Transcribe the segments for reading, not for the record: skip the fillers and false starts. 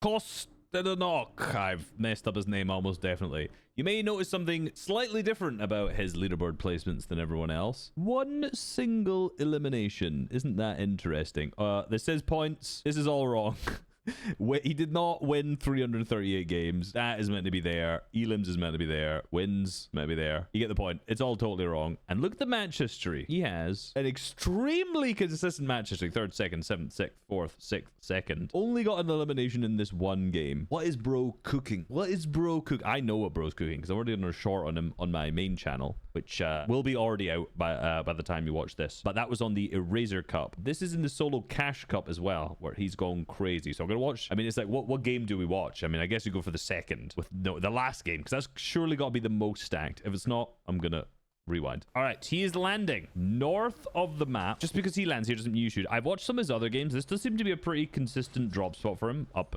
Kostanok. I've messed up his name almost definitely. You may notice something slightly different about his leaderboard placements than everyone else. One single elimination. Isn't that interesting? This says points. This is all wrong. He did not win 338 games. That is meant to be there. Elims is meant to be there. Wins meant to be there. You get the point. It's all totally wrong. And look at the match history. He has an extremely consistent match history. 3rd, 2nd, 7th, 6th, 4th, 6th, 2nd. Only got an elimination in this one game. What is bro cooking? What is bro cook? I know what bro's cooking because I've already done a short on him on my main channel, which will be already out by the time you watch this. But that was on the Eraser Cup. This is in the Solo Cash Cup as well, where he's going crazy. So I'm going to watch. I mean, it's like, what game do we watch? I mean, I guess you go for the second with the last game, because that's surely got to be the most stacked. If it's not, I'm going to rewind. All right, he is landing north of the map. Just because he lands here doesn't mean you should. I've watched some of his other games. This does seem to be a pretty consistent drop spot for him up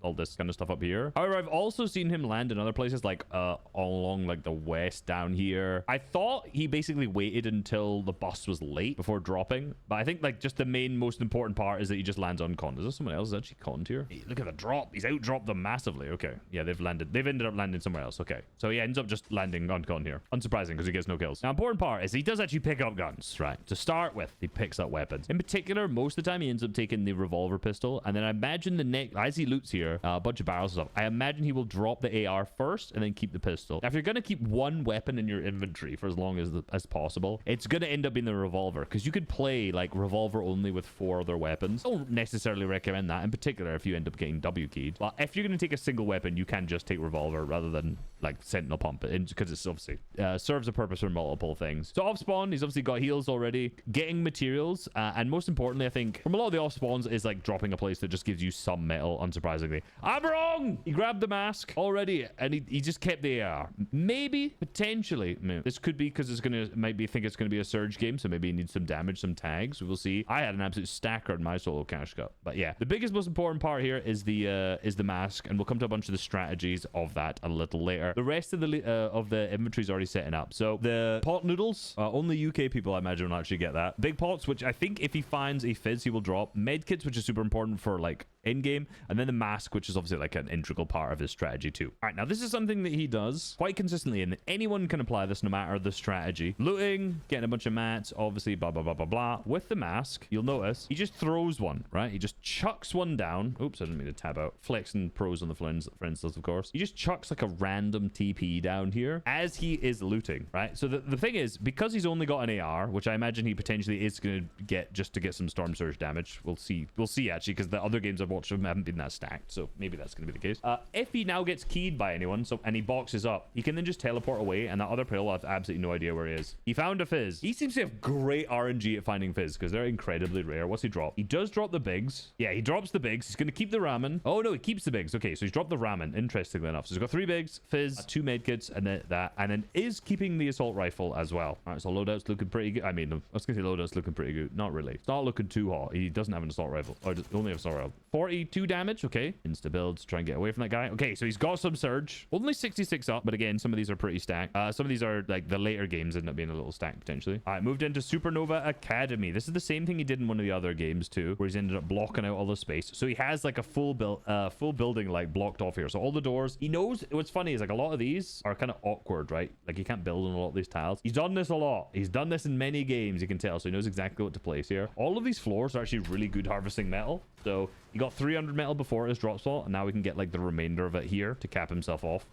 all this kind of stuff up here. However, I've also seen him land in other places, like all along like the west down here. I thought he basically waited until the bus was late before dropping, but I think like just the main most important part is that he just lands on con. Is there someone else actually conned here? Hey, look at the drop. He's out dropped them massively. Okay, yeah, they've ended up landing somewhere else. Okay, so he ends up just landing on con here. Unsurprising because he gets no kills. Now, important part is he does actually pick up guns, right? To start with, he picks up weapons. In particular, most of the time, he ends up taking the revolver pistol. And then I imagine the next, as he loots here, a bunch of barrels and stuff, I imagine he will drop the AR first and then keep the pistol. Now, if you're going to keep one weapon in your inventory for as long as possible, it's going to end up being the revolver, because you could play like revolver only with 4 other weapons. I don't necessarily recommend that, in particular if you end up getting W keyed. Well, if you're going to take a single weapon, you can just take revolver rather than like sentinel pump it, because it's obviously serves a purpose for multiple things. So off spawn, he's obviously got heals already, getting materials, and most importantly, I think from a lot of the off spawns is like dropping a place that just gives you some metal. Unsurprisingly, I'm wrong. He grabbed the mask already, and he just kept the AR. Maybe potentially, this could be because it's gonna think it's gonna be a surge game, so maybe he needs some damage, some tags. We will see. I had an absolute stacker in my solo cash cup, but yeah, the biggest, most important part here is the mask, and we'll come to a bunch of the strategies of that a little later. The rest of the inventory is already setting up. So the pot noodles, only UK people I imagine will actually get that. Big pots, which I think if he finds a fizz, he will drop. Medkits, which is super important for like in-game, and then the mask, which is obviously like an integral part of his strategy too. All right, now this is something that he does quite consistently, and anyone can apply this no matter the strategy. Looting, getting a bunch of mats, obviously, blah, blah, blah, blah, blah. With the mask, you'll notice he just throws one, right? He just chucks one down. Oops, I didn't mean to tab out. Flexing pros on the for instance, of course. He just chucks like a random TP down here as he is looting, right? So the thing is, because he's only got an AR, which I imagine he potentially is going to get just to get some storm surge damage. We'll see actually, because the other games I've watched of him haven't been that stacked, so maybe that's going to be the case. If he now gets keyed by anyone, and he boxes up, he can then just teleport away, and that other player will have absolutely no idea where he is. He found a fizz. He seems to have great RNG at finding fizz, because they're incredibly rare. What's he drop? He does drop the bigs. Yeah, he drops the bigs. He's going to keep the ramen. Oh no, he keeps the bigs. Okay, so he's dropped the ramen, interestingly enough. So he's got 3 bigs, fizz, 2 medkits, and then that, and then is keeping the assault rifle as well. All right, so loadout's looking pretty good. I mean, I was going to say loadout's looking pretty good. Not really. It's not looking too hot. He doesn't have an assault rifle. Or only have assault rifle. 42 damage. Okay. Insta builds. Try and get away from that guy. Okay, so he's got some surge. Only 66 up, but again, some of these are pretty stacked. Some of these are like the later games end up being a little stacked potentially. All right, moved into Supernova Academy. This is the same thing he did in one of the other games too, where he's ended up blocking out all the space. So he has like a full building like blocked off here. So all the doors, he knows. What's funny is like a lot of these are kind of awkward, right? Like you can't build on a lot of these tiles. He's done this a lot. He's done this in many games, you can tell. So he knows exactly what to place here. All of these floors are actually really good harvesting metal. So he got 300 metal before his drop spot, and now we can get like the remainder of it here to cap himself off.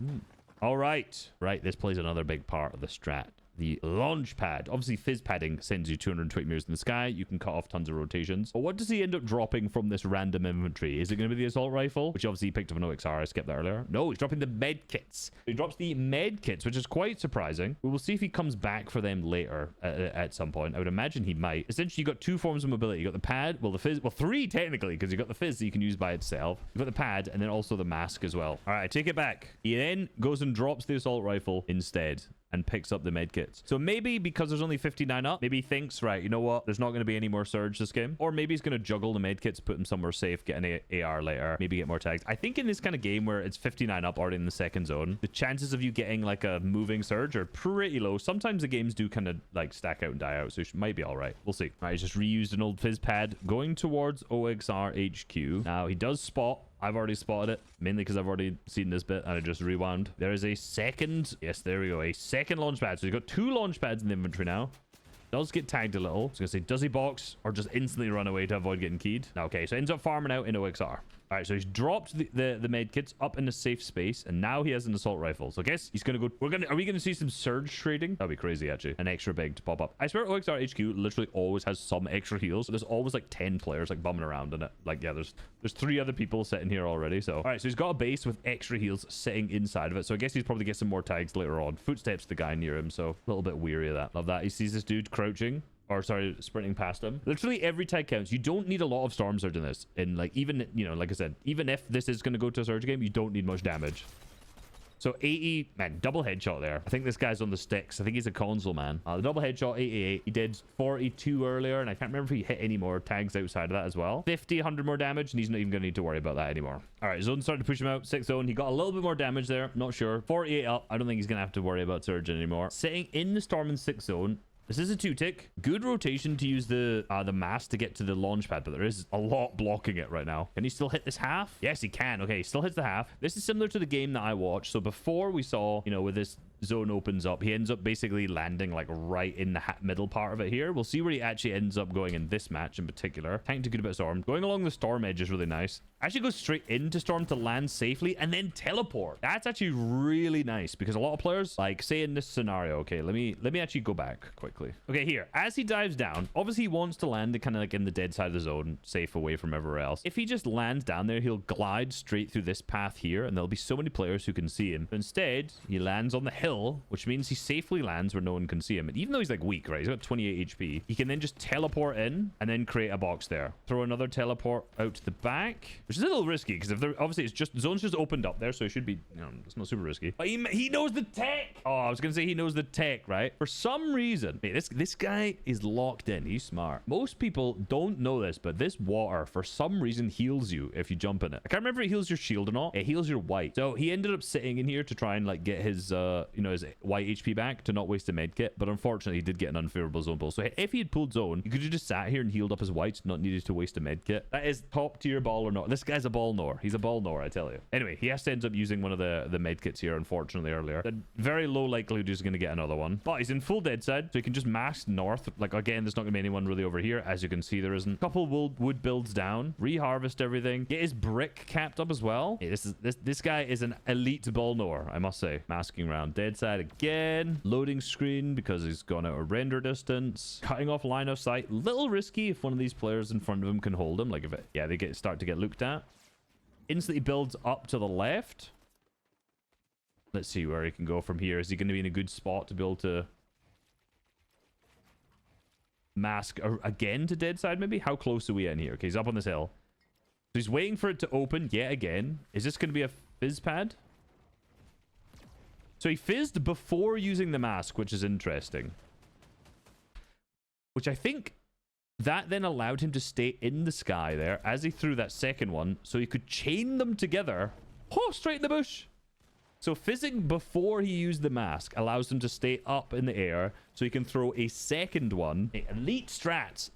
All right. Right, this plays another big part of the strat. The launch pad. Obviously, fizz padding sends you 220 meters in the sky. You can cut off tons of rotations. But what does he end up dropping from this random inventory? Is it going to be the assault rifle? Which obviously he picked up an OXR. I skipped that earlier. No, he's dropping the med kits. He drops the med kits, which is quite surprising. We will see if he comes back for them later at some point. I would imagine he might. Essentially, you got 2 forms of mobility. You got the pad, well, the fizz, well, 3 technically, because you got the fizz that you can use by itself. You got the pad, and then also the mask as well. All right, I take it back. He then goes and drops the assault rifle instead and picks up the med kits. So maybe because there's only 59 up, maybe he thinks, right, you know what, there's not going to be any more surge this game. Or maybe he's going to juggle the med kits, put them somewhere safe, get an AR later, maybe get more tags. I think in this kind of game where it's 59 up already in the second zone, the chances of you getting like a moving surge are pretty low. Sometimes the games do kind of like stack out and die out, so it might be all right. We'll see. All right, he's just reused an old fizz pad going towards OXR HQ. Now he does spot I've already spotted it, mainly because I've already seen this bit and I just rewound. There is a second. Yes, there we go. A second launch pad. So he's got 2 launch pads in the inventory now. Does get tagged a little. I was going to say, does he box or just instantly run away to avoid getting keyed? Okay, so ends up farming out in OXR. All right, so he's dropped the med kits up in a safe space, and now he has an assault rifle. So I guess he's gonna go. Are we gonna see some surge trading? That'd be crazy, actually. An extra big to pop up. I swear OXR HQ literally always has some extra heals. So there's always like 10 players like bumming around in it. Like, yeah, there's 3 other people sitting here already. So all right, so he's got a base with extra heals sitting inside of it. So I guess he's probably get some more tags later on. Footsteps the guy near him, so a little bit weary of that. Love that. He sees this dude crouching. Or sorry, sprinting past him. Literally every tag counts. You don't need a lot of storm surge in this. And like, even, you know, like I said, even if this is going to go to a surge game, you don't need much damage. So 80, man, double headshot there. I think this guy's on the sticks. I think he's a console man. The double headshot, 88. He did 42 earlier, and I can't remember if he hit any more tags outside of that as well. 50, 100 more damage, and he's not even going to need to worry about that anymore. All right, zone started to push him out. 6th zone. He got a little bit more damage there. Not sure. 48 up. I don't think he's going to have to worry about surge anymore. Sitting in the storm in 6th zone. This is a 2-tick. Good rotation to use the mask to get to the launch pad, but there is a lot blocking it right now. Can he still hit this half? Yes, he can. Okay, he still hits the half. This is similar to the game that I watched. So before we saw, you know, with this zone opens up, he ends up basically landing like right in the middle part of it here. We'll see where he actually ends up going in this match in particular. Tank to good bit of storm. Going along the storm edge is really nice. Actually goes straight into storm to land safely and then teleport. That's actually really nice because a lot of players, like say in this scenario, okay, let me actually go back quickly. Okay, here, as he dives down, obviously he wants to land kind of like in the dead side of the zone, safe away from everywhere else. If he just lands down there, he'll glide straight through this path here and there'll be so many players who can see him. But instead, he lands on the hill, which means he safely lands where no one can see him. And even though he's like weak, right, he's got 28 HP, he can then just teleport in and then create a box there. Throw another teleport out to the back, which is a little risky because if there, obviously it's just, zone's just opened up there, so it should be, you know, it's not super risky. But he knows the tech. Oh, I was gonna say he knows the tech, right? For some reason, hey, this guy is locked in. He's smart. Most people don't know this, but this water for some reason heals you if you jump in it. I can't remember if it heals your shield or not. It heals your white. So he ended up sitting in here to try and like get his you know, his white HP back to not waste a med kit, but unfortunately he did get an unfavorable zone pull. So if he had pulled zone, he could have just sat here and healed up his whites, not needed to waste a med kit. That is top tier ball or not. This guy's a ball nor. He's a ball nor, I tell you. Anyway, he has to end up using one of the med kits here, unfortunately, earlier. Very low likelihood he's going to get another one, but he's in full dead side, so he can just mask north. Like, again, there's not going to be anyone really over here. As you can see, there isn't. Couple wood builds down, reharvest everything, get his brick capped up as well. Hey, this guy is an elite ball nor, I must say. Masking around dead side again, loading screen because he's gone out of render distance, cutting off line of sight. Little risky if one of these players in front of him can hold him, like if it, yeah, they start to get looked at. Instantly builds up to the left. Let's see where he can go from here. Is he going to be in a good spot to be able to mask again to dead side maybe? How close are we in here? Okay, he's up on this hill. So he's waiting for it to open yet again. Is this going to be a fizz pad? So he fizzed before using the mask, which is interesting. Which I think that then allowed him to stay in the sky there as he threw that second one, so he could chain them together. Oh, straight in the bush. So fizzing before he used the mask allows him to stay up in the air, so he can throw a second one. Hey, elite strats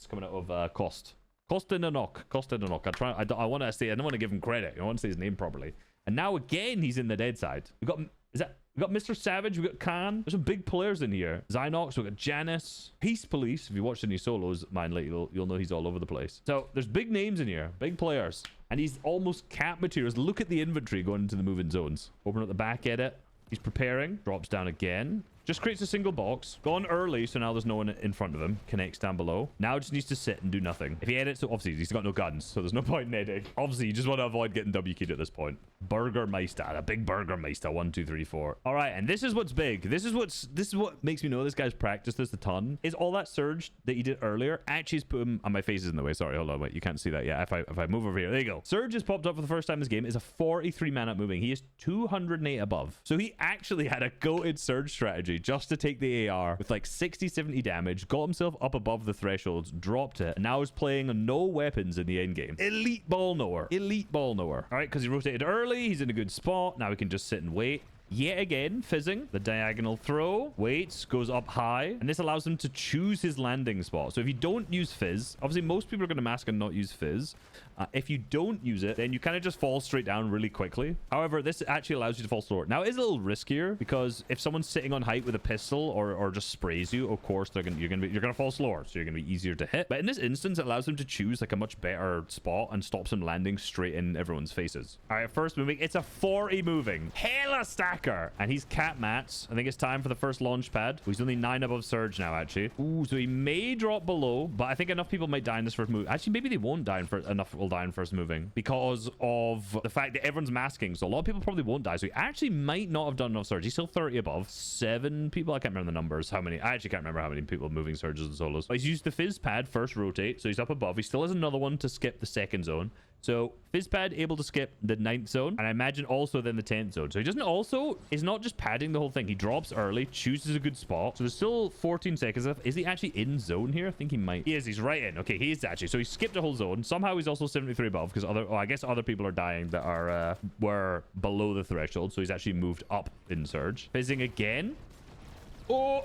coming out of Cost in a knock. I want to say, I don't want to give him credit. I want to say his name properly. And now again, he's in the dead side. We got Mr. Savage, we got Khan. There's some big players in here. Zynox, we got Janice, Peace Police. If you watched any solos, mine lately, you'll know he's all over the place. So there's big names in here, big players. And he's almost cap materials. Look at the inventory going into the moving zones. Open up the back edit. He's preparing. Drops down again. Just creates a single box. Gone early, so now there's no one in front of him. Connects down below. Now just needs to sit and do nothing. If he edits, so obviously he's got no guns, so there's no point in editing. Obviously, you just want to avoid getting W keyed at this point. Burgermeister. A big Burgermeister. 1, 2, 3, 4. All right, and this is what's big. This is what makes me know this guy's practiced this a ton. Is all that surge that he did earlier actually has put him... Oh, my face is in the way. Sorry, hold on. Wait, you can't see that yet. If I move over here. There you go. Surge has popped up for the first time in this game. Is a 43 man up moving. He is 208 above. So he actually had a goated surge strategy just to take the AR with like 60, 70 damage, got himself up above the thresholds, dropped it, and now is playing on no weapons in the end game. Elite ball knower. Elite ball knower. All right, because he rotated early, he's in a good spot. Now he can just sit and wait. Yet again, fizzing. The diagonal throw. Waits, goes up high. And this allows him to choose his landing spot. So if you don't use fizz, obviously most people are going to mask and not use fizz. If you don't use it, then you kind of just fall straight down really quickly. However, this actually allows you to fall slower. Now, it is a little riskier because if someone's sitting on height with a pistol or just sprays you, of course, you're gonna fall slower, so you're gonna be easier to hit. But in this instance, it allows them to choose like a much better spot and stops them landing straight in everyone's faces. All right, first moving. It's a 40 moving. Hella stacker. And he's cat mats. I think it's time for the first launch pad. He's only 9 above Surge now, actually. Ooh, so he may drop below, but I think enough people might die in this first move. Actually, maybe they won't die in first. Enough will die in first moving because of the fact that everyone's masking. So a lot of people probably won't die. So he actually might not have done enough Surge. He's still 30 above. 7 people. I can't remember the numbers. How many? I actually can't remember how many people moving Surges and solos. But he's used the Fizz pad first rotate. So he's up above. He still has another one to skip the second zone. So Fizz pad able to skip the 9th zone, and I imagine also then the 10th zone. So he doesn't also is not just padding the whole thing. He drops early, chooses a good spot. So there's still 14 seconds left. Is he actually in zone here? I think he might. He is. He's right in. Okay, he is actually. So he skipped a whole zone. Somehow he's also 73 above because I guess other people are dying that are were below the threshold. So he's actually moved up in Surge. Fizzing again. Oh.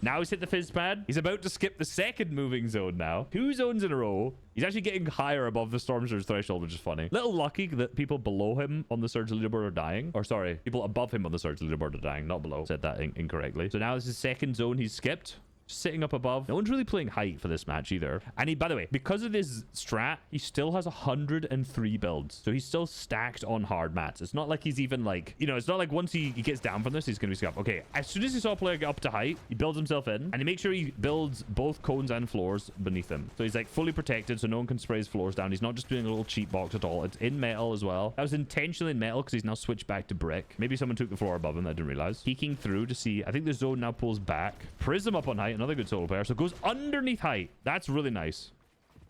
Now he's hit the Fizz pad. He's about to skip the second moving zone now. 2 zones in a row. He's actually getting higher above the Storm Surge threshold, which is funny. Little lucky that people below him on the Surge leaderboard are dying. Or sorry, people above him on the Surge leaderboard are dying, not below. Said that incorrectly. So now this is second zone he's skipped. Sitting up above. No one's really playing height for this match either. And he, by the way, because of his strat, he still has 103 builds. So he's still stacked on hard mats. It's not like he's even like, you know, it's not like once he gets down from this, he's going to be scuffed. Okay, as soon as he saw a player get up to height, he builds himself in and he makes sure he builds both cones and floors beneath him. So he's like fully protected so no one can spray his floors down. He's not just doing a little cheat box at all. It's in metal as well. That was intentionally in metal because he's now switched back to brick. Maybe someone took the floor above him that I didn't realize. Peeking through to see, I think the zone now pulls back. Prism up on height, another good solo player. So it goes underneath height. That's really nice.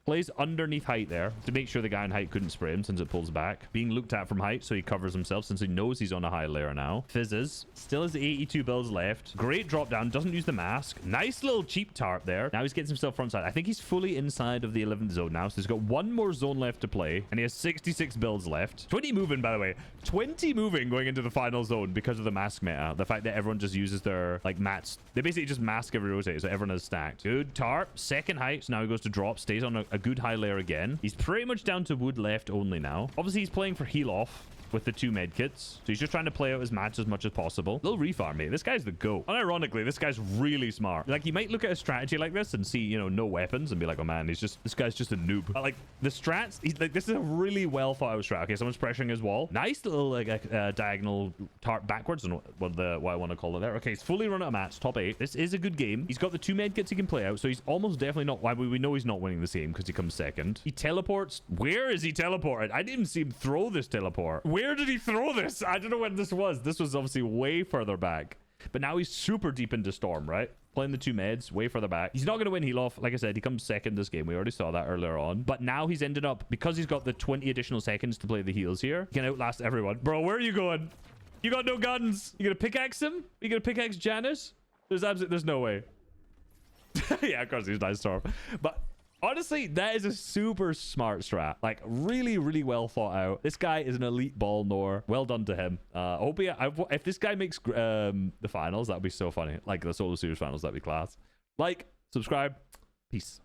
Plays underneath height there to make sure the guy in height couldn't spray him since it pulls back. Being looked at from height, so he covers himself since he knows he's on a high layer now. Fizzes. Still has 82 builds left. Great drop down. Doesn't use the mask. Nice little cheap tarp there. Now he's getting himself front side. I think he's fully inside of the 11th zone now. So he's got one more zone left to play. And he has 66 builds left. 20 moving, by the way. 20 moving going into the final zone because of the mask meta. The fact that everyone just uses their like mats. They basically just mask every rotate. So everyone is stacked. Good tarp. Second height. So now he goes to drop. Stays on a good high layer again. He's pretty much down to wood left only now. Obviously, he's playing for heal off with the 2 med kits. So he's just trying to play out his match as much as possible. Little refarm, mate. This guy's the GOAT. Unironically, this guy's really smart. Like, you might look at a strategy like this and see, you know, no weapons and be like, oh man, this guy's just a noob. But like, the strats, he's like, this is a really well thought out strat. Okay, someone's pressuring his wall. Nice little, like, diagonal tarp backwards. I don't know what I want to call it there. Okay, he's fully run out of match. Top 8. This is a good game. He's got the 2 med kits he can play out, so he's almost definitely not, why we know he's not winning this game because he comes second. He teleports. Where is he teleported? I didn't even see him throw this teleport. Where did he throw this? I don't know when this was. This was obviously way further back. But now he's super deep into Storm, right? Playing the 2 meds, way further back. He's not going to win heal off. Like I said, he comes second this game. We already saw that earlier on. But now he's ended up, because he's got the 20 additional seconds to play the heals here, he can outlast everyone. Bro, where are you going? You got no guns. You gonna pickaxe him? You gonna pickaxe Janice? There's no way. Yeah, of course he's nice Storm. But honestly, that is a super smart strat. Like, really, really well thought out. This guy is an elite ball knower. Well done to him. If this guy makes the finals, that would be so funny. Like, the solo series finals, that'd be class. Like, subscribe. Peace.